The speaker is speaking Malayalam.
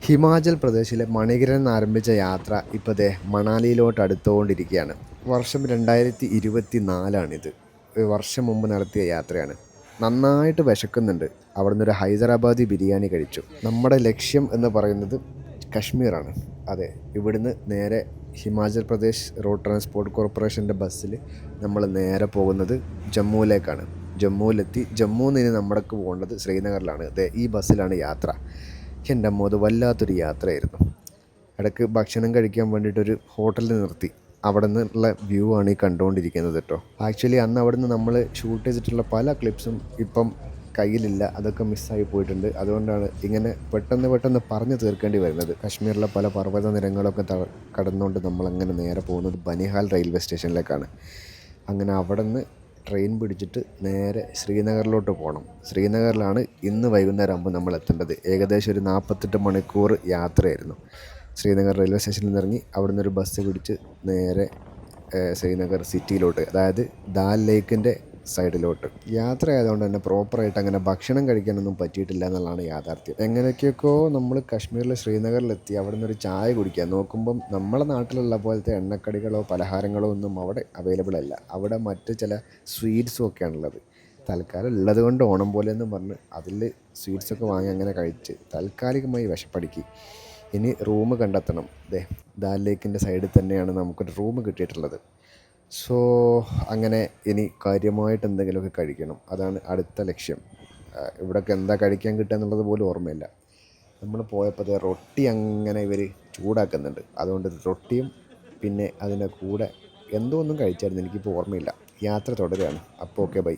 ഹിമാചൽ പ്രദേശിലെ മണികരൻ എന്നാരംഭിച്ച യാത്ര ഇപ്പോൾ ദേ മണാലിയിലോട്ട് അടുത്തുകൊണ്ടിരിക്കുകയാണ്. വർഷം 2024 ഒരു വർഷം മുമ്പ് നടത്തിയ യാത്രയാണ്. നന്നായിട്ട് വിശക്കുന്നുണ്ട്. അവിടെ നിന്നൊരു ഹൈദരാബാദി ബിരിയാണി കഴിച്ചു. നമ്മുടെ ലക്ഷ്യം എന്ന് പറയുന്നത് കശ്മീറാണ്. അതെ, ഇവിടുന്ന് നേരെ ഹിമാചൽ പ്രദേശ് റോഡ് ട്രാൻസ്പോർട്ട് കോർപ്പറേഷൻ്റെ ബസ്സിൽ നമ്മൾ നേരെ പോകുന്നത് ജമ്മുവിലേക്കാണ്. ജമ്മുവിലെത്തി ജമ്മുവിൽ നിന്ന് നമ്മൾക്ക് പോകേണ്ടത് ശ്രീനഗറിലാണ്. ഈ ബസ്സിലാണ് യാത്ര. എൻ്റെ അമ്മോ, അത് വല്ലാത്തൊരു യാത്രയായിരുന്നു. ഇടയ്ക്ക് ഭക്ഷണം കഴിക്കാൻ വേണ്ടിയിട്ടൊരു ഹോട്ടലിൽ നിർത്തി. അവിടെ നിന്നുള്ള വ്യൂ ആണ് ഈ കണ്ടുകൊണ്ടിരിക്കുന്നത് കേട്ടോ. ആക്ച്വലി അന്ന് അവിടെ നിന്ന് നമ്മൾ ഷൂട്ട് ചെയ്തിട്ടുള്ള പല ക്ലിപ്സും ഇപ്പം കയ്യിലില്ല, അതൊക്കെ മിസ്സായി പോയിട്ടുണ്ട്. അതുകൊണ്ടാണ് ഇങ്ങനെ പെട്ടെന്ന് പറഞ്ഞു തീർക്കേണ്ടി വരുന്നത്. കശ്മീരിലെ പല പർവ്വത നിരങ്ങളൊക്കെ കടന്നുകൊണ്ട് നമ്മളങ്ങനെ നേരെ പോകുന്നത് ബനിഹാൽ റെയിൽവേ സ്റ്റേഷനിലേക്കാണ്. അങ്ങനെ അവിടെ നിന്ന് ട്രെയിൻ പിടിച്ചിട്ട് നേരെ ശ്രീനഗറിലോട്ട് പോകണം. ശ്രീനഗറിലാണ് ഇന്ന് വൈകുന്നേരം ആകുമ്പോൾ നമ്മൾ എത്തേണ്ടത്. ഏകദേശം ഒരു 48 മണിക്കൂർ യാത്രയായിരുന്നു. ശ്രീനഗർ റെയിൽവേ സ്റ്റേഷനിൽ നിന്ന് ഇറങ്ങി അവിടെ നിന്നൊരു ബസ് പിടിച്ച് നേരെ ശ്രീനഗർ സിറ്റിയിലോട്ട്, അതായത് ദാൽ ലേക്കിൻ്റെ സൈഡിലോട്ട്. യാത്ര ആയതുകൊണ്ട് തന്നെ പ്രോപ്പറായിട്ട് അങ്ങനെ ഭക്ഷണം കഴിക്കാനൊന്നും പറ്റിയിട്ടില്ല എന്നുള്ളതാണ് യാഥാർത്ഥ്യം. എങ്ങനെയൊക്കെയൊക്കെയോ നമ്മൾ കശ്മീരിലെ ശ്രീനഗറിലെത്തി. അവിടെ നിന്നൊരു ചായ കുടിക്കാൻ നോക്കുമ്പം നമ്മളെ നാട്ടിലുള്ള പോലത്തെ എണ്ണക്കടികളോ പലഹാരങ്ങളോ ഒന്നും അവിടെ അവൈലബിൾ അല്ല. അവിടെ മറ്റ് ചില സ്വീറ്റ്സും ഒക്കെയാണുള്ളത്. തൽക്കാലം ഉള്ളത് കൊണ്ട് ഓണം പോലെ എന്ന് പറഞ്ഞ് അതിൽ സ്വീറ്റ്സൊക്കെ വാങ്ങി അങ്ങനെ കഴിച്ച് താൽക്കാലികമായി വിശപ്പടക്കി. ഇനി റൂം കണ്ടെത്തണം. ദാൽ ലേക്കിൻ്റെ സൈഡിൽ തന്നെയാണ് നമുക്കൊരു റൂം കിട്ടിയിട്ടുള്ളത്. സോ അങ്ങനെ ഇനി കാര്യമായിട്ട് എന്തെങ്കിലുമൊക്കെ കഴിക്കണം. അതാണ് അടുത്ത ലക്ഷ്യം. ഇവിടെയൊക്കെ എന്താ കഴിക്കാൻ കിട്ടുക എന്നുള്ളത് പോലും ഓർമ്മയില്ല. നമ്മൾ പോയപ്പോൾ റൊട്ടി അങ്ങനെ ഇവർ ചൂടാക്കുന്നുണ്ട്. അതുകൊണ്ട് റൊട്ടിയും പിന്നെ അതിൻ്റെ കൂടെ എന്തോ ഒന്നും കഴിച്ചായിരുന്നു, എനിക്കിപ്പോൾ ഓർമ്മയില്ല. യാത്ര തുടരുകയാണ്. അപ്പോൾ ഓക്കെ, ബൈ.